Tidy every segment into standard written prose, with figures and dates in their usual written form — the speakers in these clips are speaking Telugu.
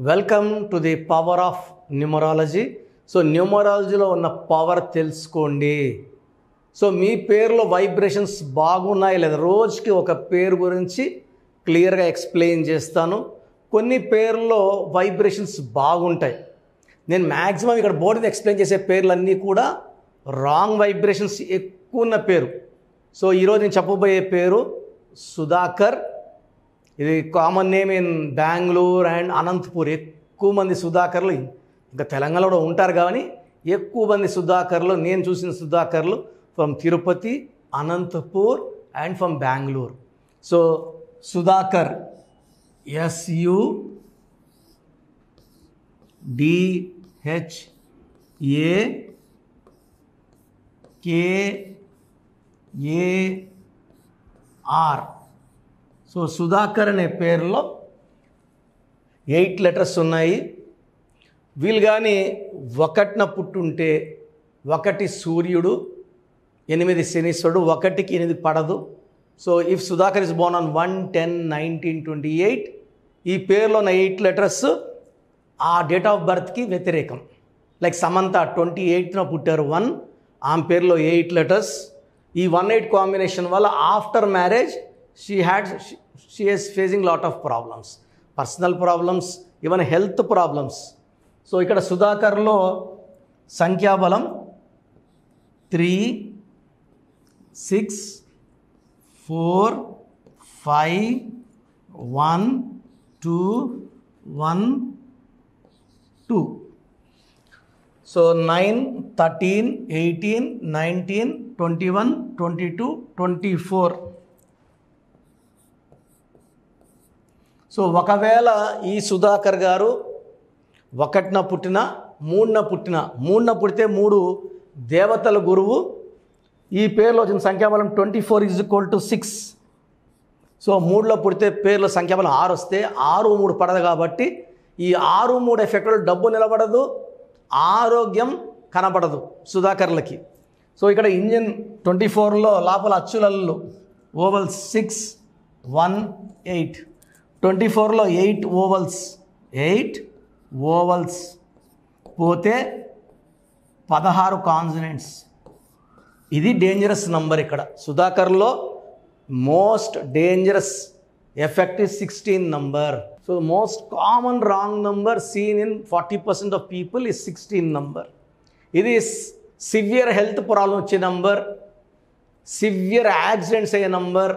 Welcome to the power of numerology. So న్యూమరాలజీలో ఉన్న పవర్ తెలుసుకోండి. సో మీ పేరులో వైబ్రేషన్స్ బాగున్నాయి లేదా, రోజుకి ఒక పేరు గురించి క్లియర్గా ఎక్స్ప్లెయిన్ చేస్తాను. కొన్ని పేర్లలో వైబ్రేషన్స్ బాగుంటాయి. నేను మ్యాక్సిమం ఇక్కడ బోర్డు మీద ఎక్స్ప్లెయిన్ చేసే పేర్లన్నీ కూడా రాంగ్ వైబ్రేషన్స్ ఎక్కువ ఉన్న పేరు. సో ఈరోజు నేను చెప్పబోయే పేరు సుధాకర్. ఇది common name in Bengaluru and Anantapur. ఎక్కువ మంది సుధాకర్లు ఇంకా తెలంగాణలో కూడా ఉంటారు, కానీ ఎక్కువ మంది సుధాకర్లు, నేను చూసిన సుధాకర్లు from Tirupati, Anantapur and from Bengaluru. So Sudhakar SUDHAKAR. So Sudhakar అనే పేరులో 8 లెటర్స్ ఉన్నాయి. వీళ్ళు కానీ ఒకటిన పుట్టుంటే 1 సూర్యుడు, 8 శనీశ్వరుడు, 1కి 8 పడదు. So if Sudhakar is Born on 1/10/1928, ఈ పేరులో ఉన్న 8 లెటర్స్ ఆ డేట్ ఆఫ్ బర్త్కి వ్యతిరేకం. లైక్ సమంత 28న పుట్టారు 1, ఆమె పేరులో 8 లెటర్స్. ఈ 1-8 కాంబినేషన్ వల్ల after marriage she is facing lot of problems, personal problems, even health problems. So ఇక్కడ సుధాకర్లో సంఖ్యాబలం 3, 6, 4, 5, 1, 2, 1, 2. సో 9, 13, 18, 19, 21, 22, 24. సో ఒకవేళ ఈ సుధాకర్ గారు 1న పుట్టిన, 3న పుట్టితే 3 దేవతల గురువు. ఈ పేరులో వచ్చిన సంఖ్యాబలం 24 = 6. సో 3లో పుడితే పేరులో సంఖ్యాబలం 6 వస్తే 6, 3 పడదు కాబట్టి ఈ 6, 3 ఎఫెక్ట్లో డబ్బు నిలబడదు, ఆరోగ్యం కనబడదు సుధాకర్లకి. సో ఇక్కడ ఇంజిన్ 24లో లోపల అచ్చులల్లు ఓవల్స్ 6, 1, 8. 24లో 8 ఓవల్స్ పోతే 16 కాన్సనెంట్స్. ఇది డేంజరస్ నంబర్. ఇక్కడ సుధాకర్లో most dangerous effect is 16 number. So most common wrong number seen in 40% of people is 16 number. ఇది సివియర్ హెల్త్ ప్రాబ్లం వచ్చే నంబర్, సివియర్ యాక్సిడెంట్స్ అయ్యే నంబర్,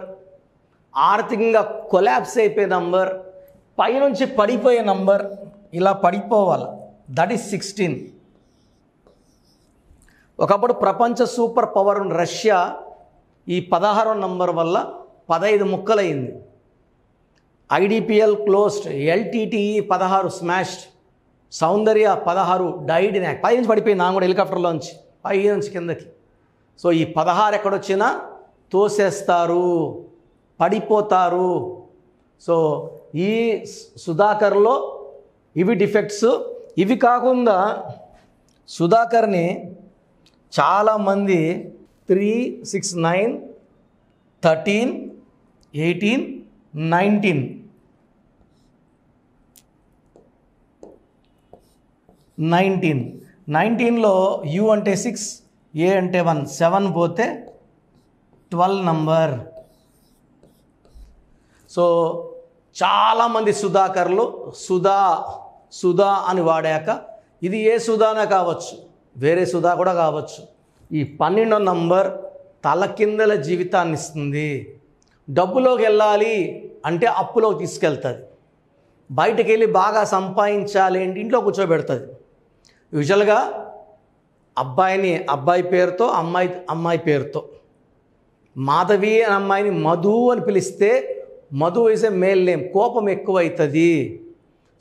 ఆర్థికంగా కొలాప్స్ అయిపోయే నంబర్, పైనుంచి పడిపోయే నంబర్, ఇలా పడిపోవాలి. That is 16. ఒకప్పుడు ప్రపంచ సూపర్ పవర్ రష్యా ఈ 16వ నంబర్ వల్ల 15 ముక్కలైంది. IDPL closed, LTTE 16 smashed, Soundarya 16 died in act. 10 నుంచి పడిపోయింది, నా కూడా హెలికాప్టర్లోంచి 5 నుంచి కిందకి. సో ఈ 16 ఎక్కడొచ్చినా తోసేస్తారు, పడిపోతారు. సో ఈ సుధాకర్లో ఇవి డిఫెక్ట్స్. ఇవి కాకుండా సుధాకర్ని చాలామంది 3, 6, 9, 13, 18, 19లో U అంటే 6, A అంటే 1, 7 పోతే 12 నంబర్. సో చాలామంది సుధాకర్లు సుధా అని వాడాక ఇది ఏ సుధానా కావచ్చు, వేరే సుధా కూడా కావచ్చు. ఈ 12వ నంబర్ తలకిందల జీవితాన్ని ఇస్తుంది. డబ్బులోకి వెళ్ళాలి అంటే అప్పులోకి తీసుకెళ్తుంది. బయటకు వెళ్ళి బాగా సంపాదించాలి అంటే ఇంట్లో కూర్చోబెడుతుంది. యూజువల్గా అబ్బాయి పేరుతో, అమ్మాయి పేరుతో. మాధవి అనే అమ్మాయిని మధు అని పిలిస్తే Madhu is a male name, కోపం ఎక్కువ అవుతుంది.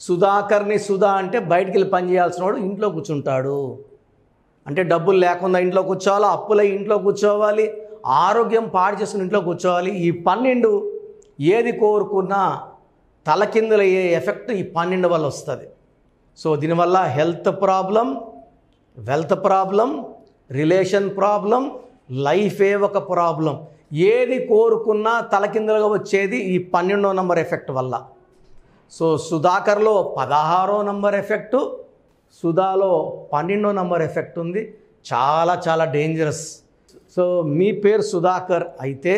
సుధాకర్ని సుధా అంటే బయటికి వెళ్ళి పని చేయాల్సిన వాడు ఇంట్లో కూర్చుంటాడు. అంటే డబ్బులు లేకుండా ఇంట్లో కూర్చోవాలి, అప్పులై ఇంట్లో కూర్చోవాలి, ఆరోగ్యం పాడు చేసుకుని ఇంట్లో కూర్చోవాలి. ఈ 12 ఏది కోరుకున్నా తలకిందులయ్యే ఎఫెక్ట్ ఈ 12 వల్ల వస్తుంది. సో దీనివల్ల health problem, wealth problem, relation problem, లైఫే ఒక ప్రాబ్లం. ఏది కోరుకున్నా తలకిందులుగా వచ్చేది ఈ 12వ నంబర్ ఎఫెక్ట్ వల్ల. సో సుధాకర్లో 16వ నంబర్ ఎఫెక్టు, సుధాలో 12వ నంబర్ ఎఫెక్ట్ ఉంది. చాలా చాలా డేంజరస్. సో మీ పేరు సుధాకర్ అయితే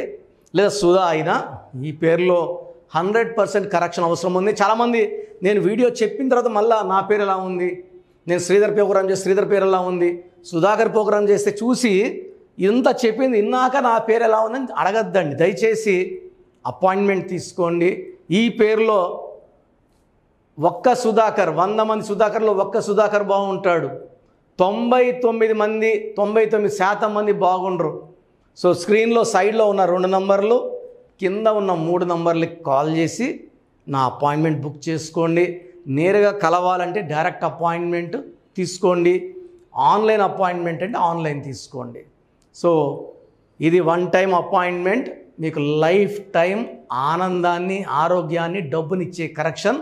లేదా సుధా అయినా ఈ పేరులో 100% కరెక్షన్ అవసరం ఉంది. చాలామంది నేను వీడియో చెప్పిన తర్వాత మళ్ళీ నా పేరు ఎలా ఉంది, నేను శ్రీధర్ ప్రోగ్రామ్ చేస్తే శ్రీధర్ పేరు ఎలా ఉంది, సుధాకర్ ప్రోగ్రామ్ చేస్తే చూసి ఇంత చెప్పింది ఇన్నాక నా పేరు ఎలా ఉందని అడగద్దండి. దయచేసి అపాయింట్మెంట్ తీసుకోండి. ఈ పేరులో ఒక్క సుధాకర్, 100 మంది సుధాకర్లో ఒక్క సుధాకర్ బాగుంటాడు. 99% మంది బాగుండరు. సో స్క్రీన్లో సైడ్లో ఉన్న 2 నంబర్లు, కింద ఉన్న 3 నంబర్లకి కాల్ చేసి నా అపాయింట్మెంట్ బుక్ చేసుకోండి. నేరుగా కలవాలంటే డైరెక్ట్ అపాయింట్మెంట్ తీసుకోండి. ఆన్లైన్ అపాయింట్మెంట్ అంటే ఆన్లైన్ తీసుకోండి. సో ఇది 1 టైం అపాయింట్మెంట్, మీకు లైఫ్ టైం ఆనందాన్ని, ఆరోగ్యాన్ని, డబ్బునిచ్చే కరెక్షన్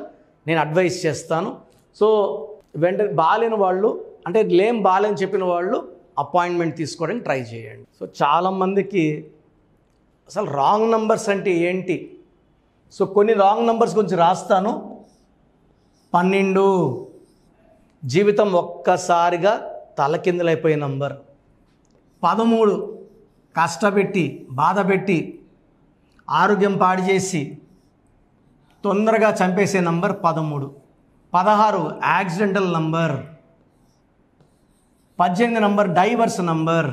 నేను అడ్వైస్ చేస్తాను. సో వెంటనే బాలేని వాళ్ళు, అంటే బాలేని చెప్పిన వాళ్ళు అపాయింట్మెంట్ తీసుకోవడానికి ట్రై చేయండి. సో చాలామందికి అసలు రాంగ్ నంబర్స్ అంటే ఏంటి, సో కొన్ని రాంగ్ నంబర్స్ గురించి రాస్తాను. 12 జీవితం ఒక్కసారిగా తలకిందులైపోయే నంబర్. 13 కష్టపెట్టి, బాధపెట్టి, ఆరోగ్యం పాడు చేసి తొందరగా చంపేసే number 13. 16 accidental number. 18 number divorce number.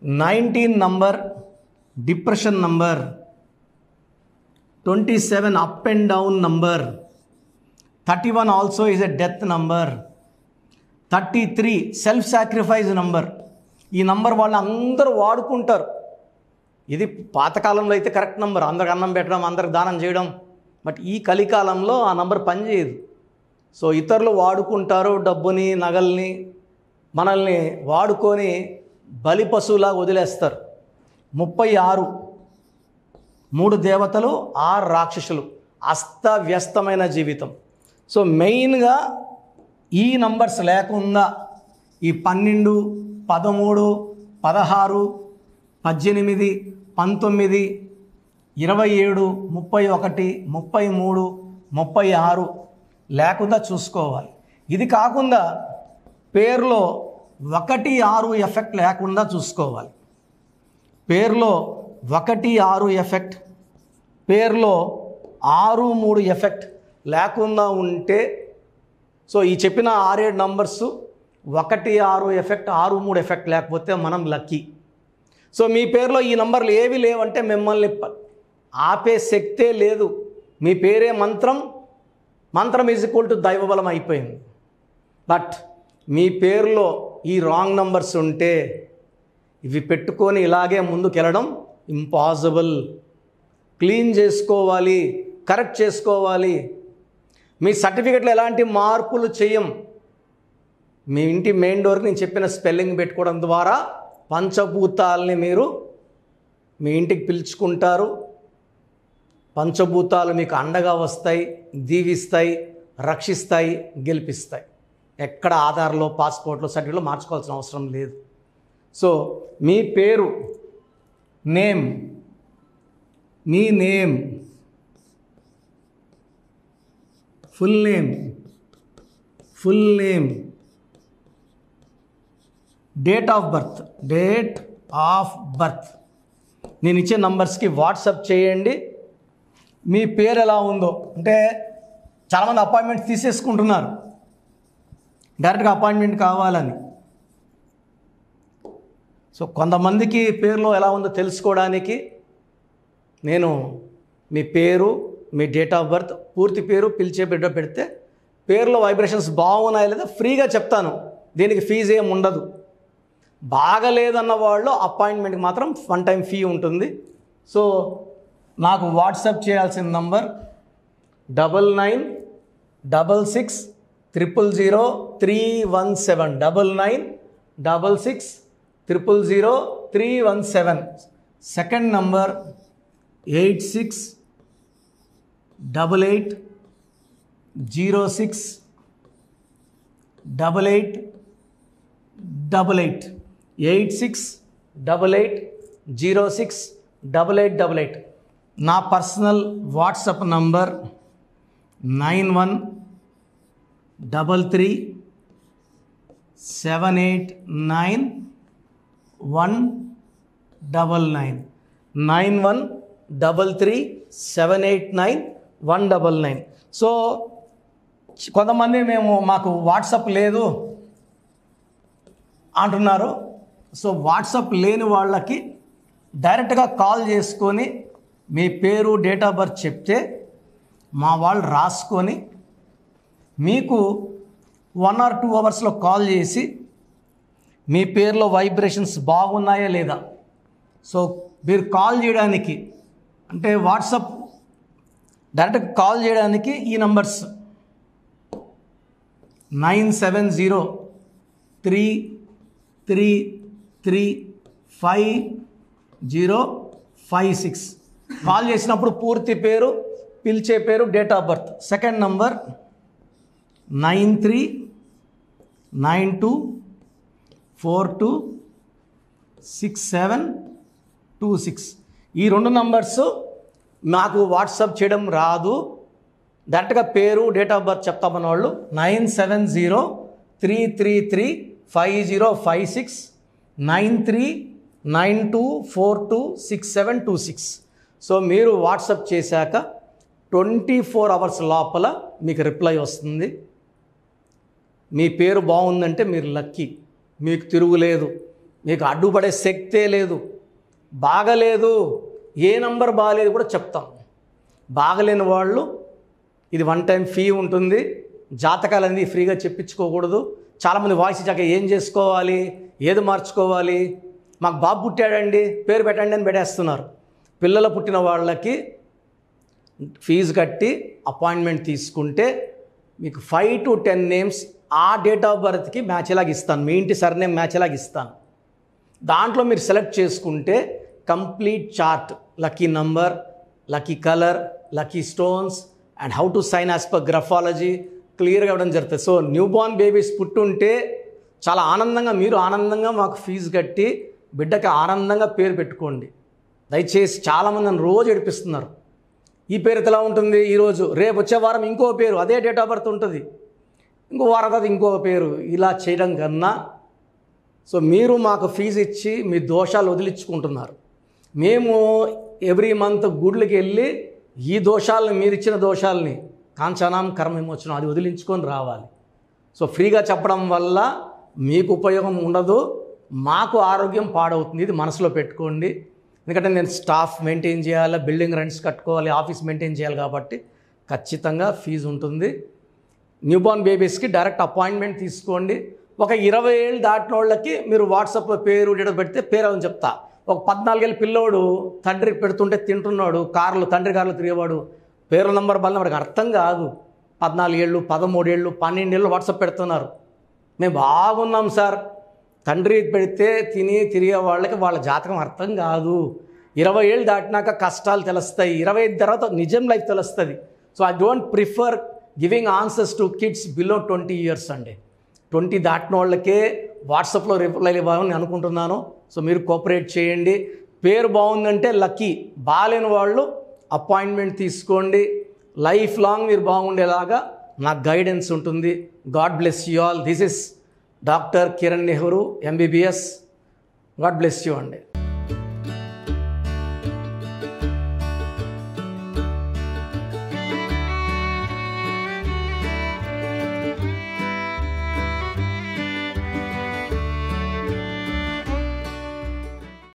19 number depression number. 27 up and down number. 31 also is a death number. 33 self sacrifice number. ఈ నంబర్ వాళ్ళు అందరూ వాడుకుంటారు. ఇది పాతకాలంలో అయితే కరెక్ట్ నంబర్, అందరికి అన్నం పెట్టడం, అందరికి దానం చేయడం. బట్ ఈ కలికాలంలో ఆ నంబర్ పనిచేయదు. సో ఇతరులు వాడుకుంటారు డబ్బుని, నగల్ని, మనల్ని వాడుకొని బలి పశువులాగా వదిలేస్తారు. 36 3 దేవతలు, 6 రాక్షసులు, అస్తవ్యస్తమైన జీవితం. సో మెయిన్గా ఈ నంబర్స్ లేకుండా ఈ 12, 13, 16, 18, 19, 27, 31, 33, 36 లేకుండా చూసుకోవాలి. ఇది కాకుండా పేరులో 1, 6 ఎఫెక్ట్ లేకుండా చూసుకోవాలి. పేరులో 1, 6 ఎఫెక్ట్, పేరులో 6, 3 ఎఫెక్ట్ లేకుండా ఉంటే, సో ఈ చెప్పిన 6-7 నంబర్స్ 1, 6 ఎఫెక్ట్, 6, 3 ఎఫెక్ట్ లేకపోతే మనం లక్కీ. సో మీ పేరులో ఈ నంబర్లు ఏవి లేవంటే మిమ్మల్ని ఆపే శక్తే లేదు. మీ పేరే మంత్రం, మంత్రం ఈజ్ ఈక్వల్ టు దైవబలం అయిపోయింది. బట్ మీ పేరులో ఈ రాంగ్ నంబర్స్ ఉంటే ఇవి పెట్టుకొని ఇలాగే ముందుకెళ్ళడం ఇంపాసిబుల్. క్లీన్ చేసుకోవాలి, కరెక్ట్ చేసుకోవాలి. మీ సర్టిఫికెట్లో ఎలాంటి మార్పులు చేయం. మీ ఇంటి మెయిన్ డోర్కి నేను చెప్పిన స్పెల్లింగ్ పెట్టుకోవడం ద్వారా పంచభూతాలని మీరు మీ ఇంటికి పిలుచుకుంటారు. పంచభూతాలు మీకు అండగా వస్తాయి, దీవిస్తాయి, రక్షిస్తాయి, గెలిపిస్తాయి. ఎక్కడ ఆధార్లో, పాస్పోర్ట్లో, సర్టిఫికెట్లో మార్చుకోవాల్సిన అవసరం లేదు. సో మీ పేరు, name, me name, full name, date of birth నేను ఇచ్చే నంబర్స్కి వాట్సాప్ చేయండి. మీ పేరు ఎలా ఉందో, అంటే చాలామంది అపాయింట్మెంట్ తీసేసుకుంటున్నారు డైరెక్ట్గా అపాయింట్మెంట్ కావాలని. సో కొంతమందికి పేరులో ఎలా ఉందో తెలుసుకోవడానికి నేను మీ పేరు, మీ డేట్ ఆఫ్ బర్త్, పూర్తి పేరు, పిలిచే బిడ్డ పెడితే పేరులో వైబ్రేషన్స్ బాగున్నాయి లేదా ఫ్రీగా చెప్తాను. దీనికి ఫీజు ఏమి ఉండదు. బాగలేదన్న వాళ్ళు అపాయింట్మెంట్కి మాత్రం 1 టైం ఫీ ఉంటుంది. సో నాకు వాట్సాప్ చేయాల్సిన నంబర్ 9966000317 9966000317. Second number 8688068888 8688068888. నా పర్సనల్ వాట్సాప్ నంబర్ 9133789199 9133789199. సో కొంతమంది మాకు వాట్సాప్ లేదు అంటున్నారు. సో వాట్సాప్ లేని వాళ్ళకి డైరెక్ట్గా కాల్ చేసుకొని మీ పేరు, డేట్ ఆఫ్ బర్త్ చెప్తే మా వాళ్ళు రాసుకొని మీకు 1 or 2 అవర్స్లో కాల్ చేసి మీ పేరులో వైబ్రేషన్స్ బాగున్నాయా లేదా. సో మీరు కాల్ చేయడానికి అంటే వాట్సాప్ డైరెక్ట్గా కాల్ చేయడానికి ఈ నంబర్స్ 9703335056 కాల్ చేసినప్పుడు పూర్తి పేరు, పిలిచే పేరు, date of birth. Second number 9392426726. ఈ 2 నంబర్స్ నాకు వాట్సాప్ చేయడం రాదు, డైరెక్ట్గా పేరు, డేట్ ఆఫ్ బర్త్ చెప్తామన్న వాళ్ళు 9703335056 9392426726. సో మీరు వాట్సాప్ చేశాక 24 అవర్స్ లోపల మీకు రిప్లై వస్తుంది. మీ పేరు బాగుందంటే మీరు లక్కీ, మీకు తిరుగులేదు, మీకు అడ్డుపడే శక్తే లేదు. బాగలేదు, ఏ నంబర్ బాగలేదు కూడా చెప్తాం. బాగలేని వాళ్ళు ఇది 1 టైం ఫీ ఉంటుంది. జాతకాలు అనేది ఫ్రీగా చెప్పించుకోకూడదు. చాలామంది వాయిస్ ఇచ్చాక ఏం చేసుకోవాలి, ఏది మార్చుకోవాలి, మాకు బాబు పుట్టాడండి పేరు పెట్టండి అని పెట్టేస్తున్నారు. పిల్లలు పుట్టిన వాళ్ళకి ఫీజు కట్టి అపాయింట్మెంట్ తీసుకుంటే మీకు 5 to 10 నేమ్స్ ఆ డేట్ ఆఫ్ బర్త్కి మ్యాచ్ ఎలాగ ఇస్తాను, మీ ఇంటి సర్నేమ్ మ్యాచ్ ఎలాగ ఇస్తాను. దాంట్లో మీరు సెలెక్ట్ చేసుకుంటే complete chart, lucky number, lucky colour, lucky stones and how to sign as per graphology క్లియర్గా ఇవ్వడం జరుగుతుంది. సో న్యూ బార్న్ బేబీస్ పుట్టుంటే చాలా ఆనందంగా, మీరు ఆనందంగా మాకు ఫీజు కట్టి బిడ్డకి ఆనందంగా పేరు పెట్టుకోండి. దయచేసి చాలామంది నన్ను రోజు ఏడిపిస్తున్నారు, ఈ పేరు ఎలా ఉంటుంది ఈరోజు, రేపు వచ్చే వారం ఇంకో పేరు, అదే డేట్ ఆఫ్ బర్త్ ఉంటుంది, ఇంకో వారం తర్వాత ఇంకొక పేరు. ఇలా చేయడం కన్నా సో మీరు మాకు ఫీజు ఇచ్చి మీ దోషాలు వదిలించుకుంటున్నారు. మేము ఎవ్రీ మంత్ గుడ్లకి వెళ్ళి ఈ దోషాలని, మీరు ఇచ్చిన దోషాలని కాంచనాం కర్మ విమోచనం అది వదిలించుకొని రావాలి. సో ఫ్రీగా చెప్పడం వల్ల మీకు ఉపయోగం ఉండదు, మాకు ఆరోగ్యం పాడవుతుంది. ఇది మనసులో పెట్టుకోండి. ఎందుకంటే నేను స్టాఫ్ మెయింటైన్ చేయాలి, బిల్డింగ్ రెంట్స్ కట్టుకోవాలి, ఆఫీస్ మెయింటైన్ చేయాలి, కాబట్టి ఖచ్చితంగా ఫీజు ఉంటుంది. న్యూబార్న్ బేబీస్కి డైరెక్ట్ అపాయింట్మెంట్ తీసుకోండి. ఒక 20 ఏళ్ళు దాటిన వాళ్ళకి మీరు వాట్సాప్లో పేరు డేట్ పెడితే పేరు అని చెప్తా. ఒక 14 ఏళ్ళ పిల్లోడు తండ్రికి పెడుతుంటే తింటున్నాడు, తండ్రి కార్లు తిరిగేవాడు, పేరు నంబర్ వల్ల వాడికి అర్థం కాదు. 14 ఏళ్ళు, 13 ఏళ్ళు, 12 ఏళ్ళు వాట్సాప్ పెడుతున్నారు. మేము బాగున్నాం సార్, తండ్రి పెడితే తిరిగే వాళ్ళకి వాళ్ళ జాతకం అర్థం కాదు. 20 ఏళ్ళు దాటినాక కష్టాలు తెలుస్తాయి, 25 తర్వాత నిజం లైఫ్ తెలుస్తుంది. So I don't prefer giving answers to kids below 20 years అండి. 20 దాటిన వాళ్ళకే వాట్సాప్లో రిప్లై ఇవ్వాలని అనుకుంటున్నాను. సో మీరు కోఆపరేట్ చేయండి. పేరు బాగుందంటే లక్కీ, బాగాలేని వాళ్ళు అపాయింట్మెంట్ తీసుకోండి. లైఫ్ లాంగ్ మీరు బాగుండేలాగా నాకు గైడెన్స్ ఉంటుంది. God bless you all. This is doctor Kiran Nehru MBBS. God bless you అండి.